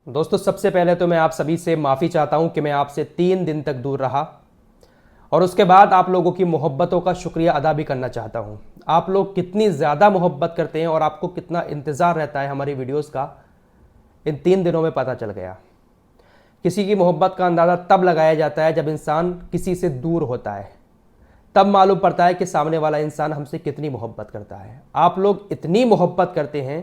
दोस्तों, सबसे पहले तो मैं आप सभी से माफ़ी चाहता हूं कि मैं आपसे 3 दिन तक दूर रहा और उसके बाद आप लोगों की मोहब्बतों का शुक्रिया अदा भी करना चाहता हूं। आप लोग कितनी ज़्यादा मोहब्बत करते हैं और आपको कितना इंतज़ार रहता है हमारी वीडियोस का, इन 3 दिनों में पता चल गया। किसी की मोहब्बत का अंदाज़ा तब लगाया जाता है जब इंसान किसी से दूर होता है, तब मालूम पड़ता है कि सामने वाला इंसान हमसे कितनी मोहब्बत करता है। आप लोग इतनी मोहब्बत करते हैं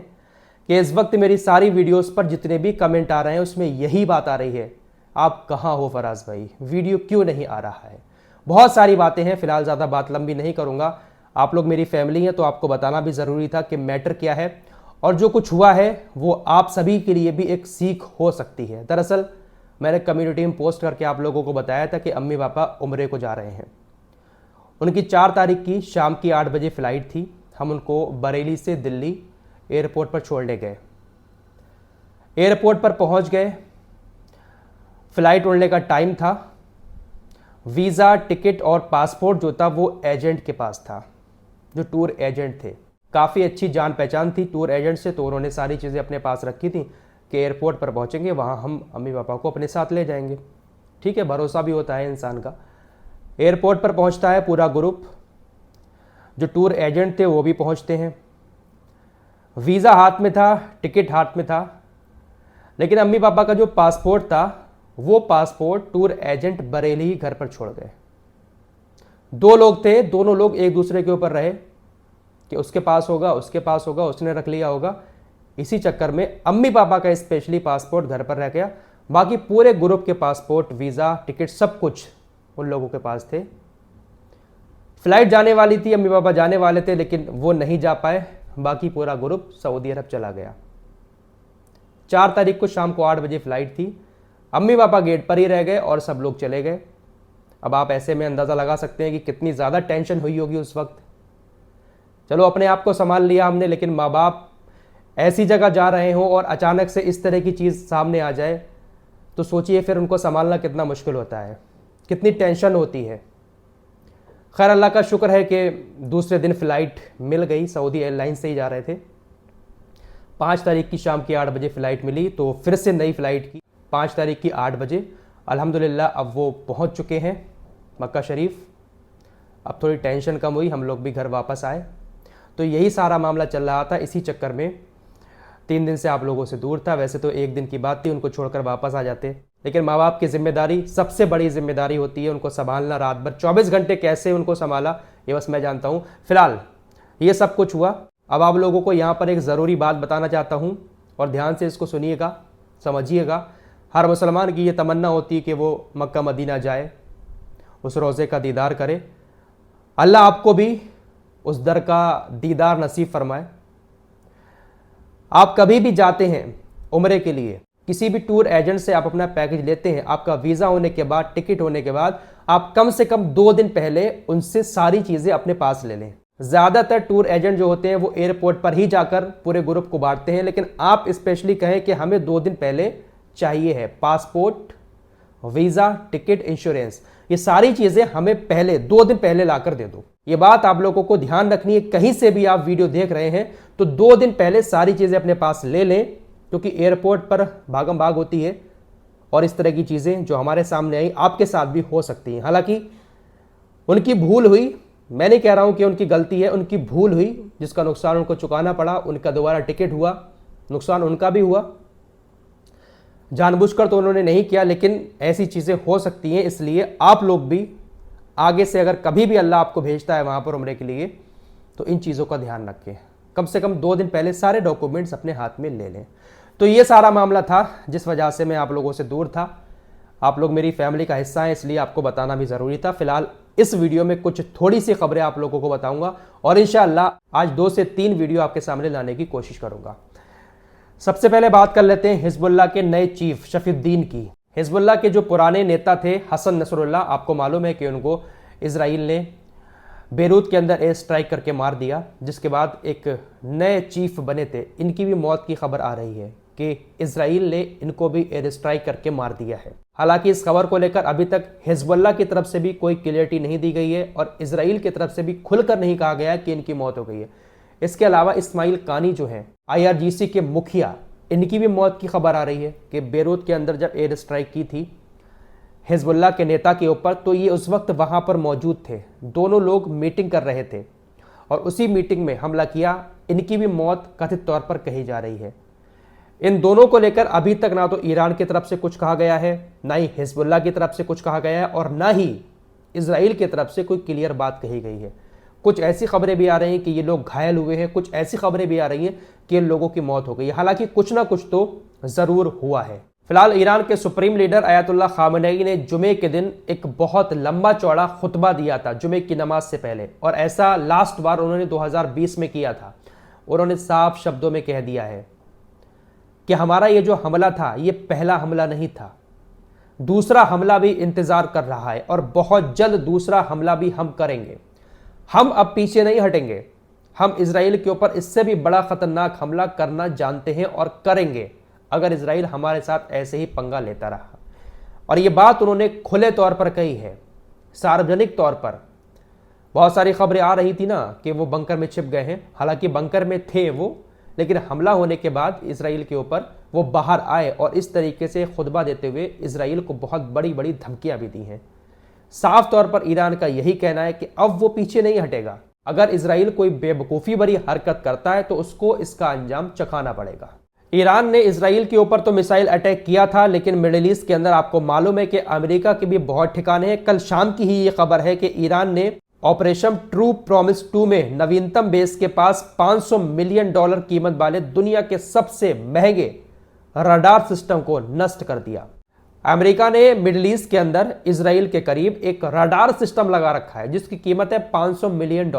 कि इस वक्त मेरी सारी वीडियोस पर जितने भी कमेंट आ रहे हैं उसमें यही बात आ रही है, आप कहाँ हो फराज भाई, वीडियो क्यों नहीं आ रहा है। बहुत सारी बातें हैं, फिलहाल ज़्यादा बात लंबी नहीं करूँगा। आप लोग मेरी फैमिली हैं तो आपको बताना भी ज़रूरी था कि मैटर क्या है, और जो कुछ हुआ है वो आप सभी के लिए भी एक सीख हो सकती है। दरअसल मैंने कम्युनिटी में पोस्ट करके आप लोगों को बताया था कि अम्मी पापा उम्रे को जा रहे हैं। उनकी 4 तारीख की शाम की 8 बजे फ़्लाइट थी। हम उनको बरेली से दिल्ली एयरपोर्ट पर छोड़ने गए। एयरपोर्ट पर पहुंच गए, फ़्लाइट उड़ने का टाइम था। वीज़ा, टिकट और पासपोर्ट जो था वो एजेंट के पास था, जो टूर एजेंट थे। काफ़ी अच्छी जान पहचान थी टूर एजेंट से, तो उन्होंने सारी चीज़ें अपने पास रखी थी कि एयरपोर्ट पर पहुंचेंगे वहाँ हम अम्मी पापा को अपने साथ ले जाएंगे। ठीक है, भरोसा भी होता है इंसान का। एयरपोर्ट पर पहुंचता है पूरा ग्रुप, जो टूर एजेंट थे वो भी पहुंचते हैं। वीज़ा हाथ में था, टिकट हाथ में था, लेकिन अम्मी पापा का जो पासपोर्ट था वो पासपोर्ट टूर एजेंट बरेली ही घर पर छोड़ गए। 2 लोग थे, दोनों लोग एक दूसरे के ऊपर रहे कि उसके पास होगा, उसके पास होगा, उसने रख लिया होगा। इसी चक्कर में अम्मी पापा का स्पेशली पासपोर्ट घर पर रह गया। बाकी पूरे ग्रुप के पासपोर्ट, वीज़ा, टिकट सब कुछ उन लोगों के पास थे। फ्लाइट जाने वाली थी, अम्मी पापा जाने वाले थे, लेकिन वो नहीं जा पाए। बाकी पूरा ग्रुप सऊदी अरब चला गया। 4 तारीख को शाम को 8 बजे फ्लाइट थी। अम्मी पापा गेट पर ही रह गए और सब लोग चले गए। अब आप ऐसे में अंदाज़ा लगा सकते हैं कि कितनी ज़्यादा टेंशन हुई होगी उस वक्त। चलो अपने आप को संभाल लिया हमने, लेकिन माँ बाप ऐसी जगह जा रहे हों और अचानक से इस तरह की चीज़ सामने आ जाए तो सोचिए फिर उनको संभालना कितना मुश्किल होता है, कितनी टेंशन होती है। खैर अल्लाह का शुक्र है कि दूसरे दिन फ़्लाइट मिल गई, सऊदी एयरलाइन से ही जा रहे थे। 5 तारीख की शाम की 8 बजे फ़्लाइट मिली, तो फिर से नई फ़्लाइट की 5 तारीख की 8 बजे। अल्हम्दुलिल्लाह अब वो पहुंच चुके हैं मक्का शरीफ। अब थोड़ी टेंशन कम हुई, हम लोग भी घर वापस आए। तो यही सारा मामला चल रहा था। इसी चक्कर में 3 दिन से आप लोगों से दूर था। वैसे तो 1 दिन की बात थी, उनको छोड़कर वापस आ जाते, लेकिन माँ बाप की जिम्मेदारी सबसे बड़ी जिम्मेदारी होती है, उनको संभालना। रात भर 24 घंटे कैसे उनको संभाला ये बस मैं जानता हूँ। फिलहाल ये सब कुछ हुआ। अब आप लोगों को यहाँ पर एक ज़रूरी बात बताना चाहता हूँ और ध्यान से इसको सुनिएगा, समझिएगा। हर मुसलमान की ये तमन्ना होती है कि वो मक्का मदीना जाए, उस रोज़े का दीदार करे। अल्लाह आपको भी उस दर का दीदार नसीब फरमाए। आप कभी भी जाते हैं उम्रे के लिए, किसी भी टूर एजेंट से आप अपना पैकेज लेते हैं, आपका वीज़ा होने के बाद, टिकट होने के बाद, आप कम से कम 2 दिन पहले उनसे सारी चीज़ें अपने पास ले लें। ज़्यादातर टूर एजेंट जो होते हैं वो एयरपोर्ट पर ही जाकर पूरे ग्रुप को बांटते हैं, लेकिन आप स्पेशली कहें कि हमें 2 दिन पहले चाहिए है। पासपोर्ट, वीज़ा, टिकट, इंश्योरेंस, ये सारी चीज़ें हमें पहले 2 दिन पहले लाकर दे दो। ये बात आप लोगों को ध्यान रखनी है। कहीं से भी आप वीडियो देख रहे हैं तो 2 दिन पहले सारी चीज़ें अपने पास ले लें, क्योंकि एयरपोर्ट पर भागम भाग होती है और इस तरह की चीज़ें जो हमारे सामने आई आपके साथ भी हो सकती हैं। हालांकि उनकी भूल हुई, मैं नहीं कह रहा हूं कि उनकी गलती है, उनकी भूल हुई जिसका नुकसान उनको चुकाना पड़ा। उनका दोबारा टिकट हुआ, नुकसान उनका भी हुआ। जानबूझकर तो उन्होंने नहीं किया, लेकिन ऐसी चीज़ें हो सकती हैं। इसलिए आप लोग भी आगे से अगर कभी भी अल्लाह आपको भेजता है वहाँ पर उम्रे के लिए तो इन चीज़ों का ध्यान रखें। कम से कम 2 दिन पहले सारे डॉक्यूमेंट्स अपने हाथ में ले लें। तो ये सारा मामला था जिस वजह से मैं आप लोगों से दूर था। आप लोग मेरी फैमिली का हिस्सा हैं, इसलिए आपको बताना भी ज़रूरी था। फिलहाल इस वीडियो में कुछ थोड़ी सी खबरें आप लोगों को बताऊंगा और इंशाअल्लाह आज 2 से 3 वीडियो आपके सामने लाने की कोशिश करूंगा। सबसे पहले बात कर लेते हैं हिजबुल्लाह के नए चीफ शफीउद्दीन की। हिजबुल्लाह के जो पुराने नेता थे हसन नसरुल्लाह, आपको मालूम है कि उनको इजराइल ने बेरूत के अंदर एयर स्ट्राइक करके मार दिया, जिसके बाद एक नए चीफ बने थे। इनकी भी मौत की खबर आ रही है कि इजराइल ने इनको भी एयर स्ट्राइक करके मार दिया है। हालांकि इस खबर को लेकर अभी तक हिजबुल्लाह की तरफ से भी कोई क्लियरिटी नहीं दी गई है और इजराइल की तरफ से भी खुलकर नहीं कहा गया है कि इनकी मौत हो गई है। इसके अलावा इस्माइल कानी जो है IRGC के मुखिया, इनकी भी मौत की खबर आ रही है कि बेरूत के अंदर जब एयर स्ट्राइक की थी हिजबुल्लाह के नेता के ऊपर, तो ये उस वक्त वहाँ पर मौजूद थे। दोनों लोग मीटिंग कर रहे थे और उसी मीटिंग में हमला किया। इनकी भी मौत कथित तौर पर कही जा रही है। इन दोनों को लेकर अभी तक ना तो ईरान की तरफ से कुछ कहा गया है, ना ही हिजबुल्लाह की तरफ से कुछ कहा गया है, और ना ही इजराइल की तरफ से कोई क्लियर बात कही गई है। कुछ ऐसी खबरें भी आ रही हैं कि ये लोग घायल हुए हैं, कुछ ऐसी खबरें भी आ रही हैं कि इन लोगों की मौत हो गई है। हालांकि कुछ ना कुछ तो जरूर हुआ है। फिलहाल ईरान के सुप्रीम लीडर अयातुल्लाह खामेनी ने जुमे के दिन एक बहुत लंबा चौड़ा खुतबा दिया था जुमे की नमाज से पहले, और ऐसा लास्ट बार उन्होंने 2020 में किया था। उन्होंने साफ शब्दों में कह दिया है कि हमारा ये जो हमला था ये पहला हमला नहीं था, दूसरा हमला भी इंतजार कर रहा है और बहुत जल्द दूसरा हमला भी हम करेंगे। हम अब पीछे नहीं हटेंगे। हम इजराइल के ऊपर इससे भी बड़ा खतरनाक हमला करना जानते हैं और करेंगे अगर इजराइल हमारे साथ ऐसे ही पंगा लेता रहा। और ये बात उन्होंने खुले तौर पर कही है, सार्वजनिक तौर पर। बहुत सारी खबरें आ रही थी ना कि वो बंकर में छिप गए हैं, हालांकि बंकर में थे वो, लेकिन हमला होने के बाद इजराइल के ऊपर वो बाहर आए और इस तरीके से खुतबा देते हुए इजराइल को बहुत बड़ी बड़ी धमकियां भी दी हैं। साफ तौर पर ईरान का यही कहना है कि अब वो पीछे नहीं हटेगा। अगर इजराइल कोई बेवकूफ़ी भरी हरकत करता है तो उसको इसका अंजाम चखाना पड़ेगा। ईरान ने इजराइल के ऊपर तो मिसाइल अटैक किया था, लेकिन मिडिल ईस्ट के अंदर आपको मालूम है कि अमेरिका के भी बहुत ठिकाने हैं। कल शाम की ही ये खबर है कि ईरान ने ऑपरेशन ट्रू प्रॉमिस 2 में नवीनतम बेस के पास $500 मिलियन कीमत वाले दुनिया के सबसे महंगे रडार सिस्टम को नष्ट कर दिया। अमेरिका ने मिडिल ईस्ट के अंदर इजराइल के करीब एक रडार सिस्टम लगा रखा है जिसकी कीमत है $500 मिलियन।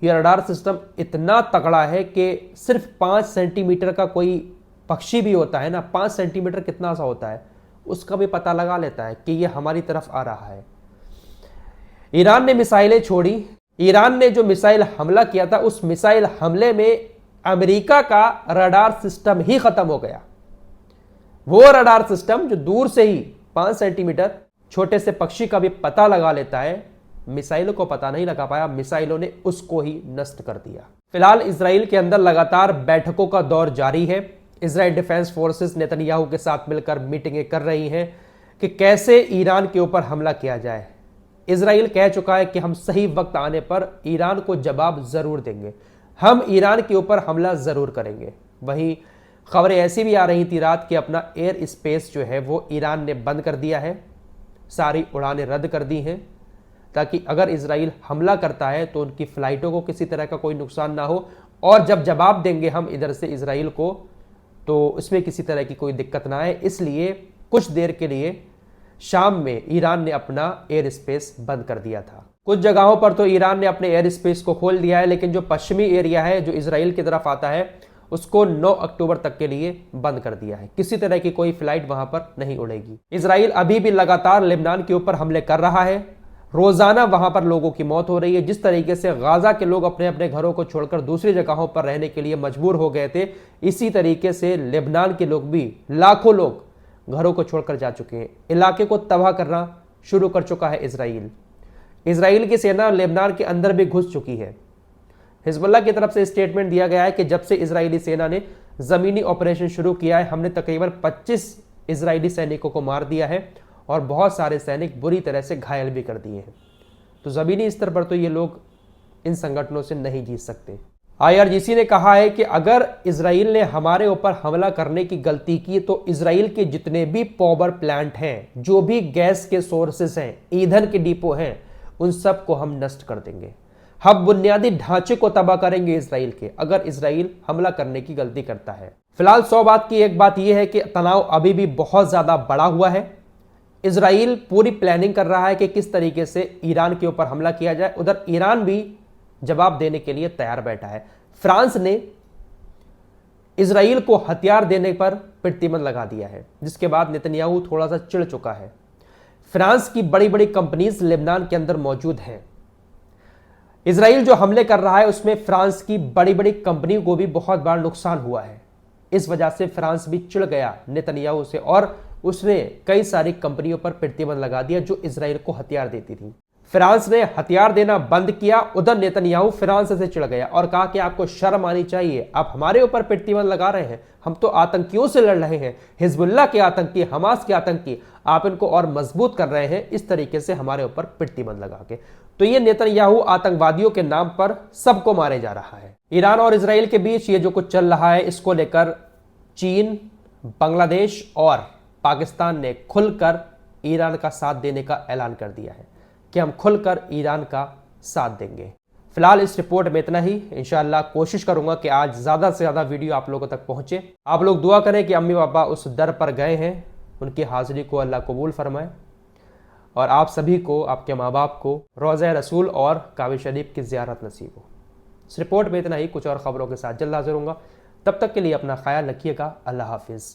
यह रडार सिस्टम इतना तगड़ा है कि सिर्फ 5 सेंटीमीटर का कोई पक्षी भी होता है ना, 5 सेंटीमीटर कितना सा होता है, उसका भी पता लगा लेता है कि यह हमारी तरफ आ रहा है। ईरान ने मिसाइलें छोड़ी। ईरान ने जो मिसाइल हमला किया था उस मिसाइल हमले में अमेरिका का रडार सिस्टम ही खत्म हो गया। वो रडार सिस्टम जो दूर से ही 5 सेंटीमीटर छोटे से पक्षी का भी पता लगा लेता है, मिसाइलों को पता नहीं लगा पाया, मिसाइलों ने उसको ही नष्ट कर दिया। फिलहाल इजराइल के अंदर लगातार बैठकों का दौर जारी है। इजराइल डिफेंस फोर्सेस नेतन्याहू के साथ मिलकर मीटिंगें कर रही हैं कि कैसे ईरान के ऊपर हमला किया जाए। इजराइल कह चुका है कि हम सही वक्त आने पर ईरान को जवाब जरूर देंगे, हम ईरान के ऊपर हमला जरूर करेंगे। वहीं खबरें ऐसी भी आ रही थी रात कि अपना एयर स्पेस जो है वो ईरान ने बंद कर दिया है, सारी उड़ानें रद्द कर दी हैं, ताकि अगर इजराइल हमला करता है तो उनकी फ्लाइटों को किसी तरह का कोई नुकसान ना हो, और जब जवाब देंगे हम इधर से इजराइल को तो उसमें किसी तरह की कोई दिक्कत ना आए। इसलिए कुछ देर के लिए शाम में ईरान ने अपना एयर स्पेस बंद कर दिया था। कुछ जगहों पर तो ईरान ने अपने एयर स्पेस को खोल दिया है, लेकिन जो पश्चिमी एरिया है जो इजराइल की तरफ आता है उसको 9 अक्टूबर तक के लिए बंद कर दिया है। किसी तरह की कोई फ्लाइट वहां पर नहीं उड़ेगी। इजराइल अभी भी लगातार लेबनान के ऊपर हमले कर रहा है। रोजाना वहां पर लोगों की मौत हो रही है। जिस तरीके से गाजा के लोग अपने अपने घरों को छोड़कर दूसरी जगहों पर रहने के लिए मजबूर हो गए थे, इसी तरीके से लेबनान के लोग भी, लाखों लोग घरों को छोड़कर जा चुके हैं। इलाके को तबाह करना शुरू कर चुका है इजराइल। इजराइल की सेना लेबनान के अंदर भी घुस चुकी है। हिजबुल्लाह की तरफ से स्टेटमेंट दिया गया है कि जब से इजरायली सेना ने जमीनी ऑपरेशन शुरू किया है, हमने तकरीबन 25 इजरायली सैनिकों को मार दिया है और बहुत सारे सैनिक बुरी तरह से घायल भी कर दिए हैं। तो जमीनी स्तर पर तो ये लोग इन संगठनों से नहीं जीत सकते। IRGC ने कहा है कि अगर इजराइल ने हमारे ऊपर हमला करने की गलती की तो इजराइल के जितने भी पावर प्लांट हैं, जो भी गैस के सोर्सेस हैं, ईंधन के डिपो हैं, उन सब को हम नष्ट कर देंगे। हम बुनियादी ढांचे को तबाह करेंगे इजराइल के, अगर इजराइल हमला करने की गलती करता है। फिलहाल 100 बात की एक बात यह है कि तनाव अभी भी बहुत ज्यादा बढ़ा हुआ है। इजराइल पूरी प्लानिंग कर रहा है कि किस तरीके से ईरान के ऊपर हमला किया जाए। उधर ईरान भी जवाब देने के लिए तैयार बैठा है। फ्रांस ने इजराइल को हथियार देने पर प्रतिबंध लगा दिया है, जिसके बाद नेतन्याहू थोड़ा सा चिढ़ चुका है। फ्रांस की बड़ी बड़ी कंपनीज लेबनान के अंदर मौजूद हैं। इजराइल जो हमले कर रहा है उसमें फ्रांस की बड़ी बड़ी कंपनी को भी बहुत बड़ा नुकसान हुआ है। इस वजह से फ्रांस भी चिढ़ गया नेतन्याहू से और उसने कई सारी कंपनियों पर प्रतिबंध लगा दिया जो इजराइल को हथियार देती थी। फ्रांस ने हथियार देना बंद किया। उधर नेतन्याहू फ्रांस से चिढ़ गया और कहा कि आपको शर्म आनी चाहिए, आप हमारे ऊपर प्रतिबंध लगा रहे हैं, हम तो आतंकियों से लड़ रहे हैं, हिजबुल्लाह के आतंकी, हमास के आतंकी, आप इनको और मजबूत कर रहे हैं इस तरीके से हमारे ऊपर प्रतिबंध लगा के। तो ये नेतन्याहू आतंकवादियों के नाम पर सबको मारे जा रहा है। ईरान और इजराइल के बीच ये जो कुछ चल रहा है, इसको लेकर चीन, बांग्लादेश और पाकिस्तान ने खुलकर ईरान का साथ देने का ऐलान कर दिया है कि हम खुलकर ईरान का साथ देंगे। फिलहाल इस रिपोर्ट में इतना ही। इंशाअल्लाह कोशिश करूंगा कि आज ज़्यादा से ज़्यादा वीडियो आप लोगों तक पहुंचे। आप लोग दुआ करें कि अम्मी पापा उस दर पर गए हैं, उनकी हाजिरी को अल्लाह कबूल फरमाए और आप सभी को, आपके माँ बाप को रोज़ा रसूल और काबा शरीफ की ज़ियारत नसीब हो। इस रिपोर्ट में इतना ही। कुछ और ख़बरों के साथ जल्द हाजिर होऊंगा। तब तक के लिए अपना ख्याल रखिएगा। अल्लाह हाफिज़।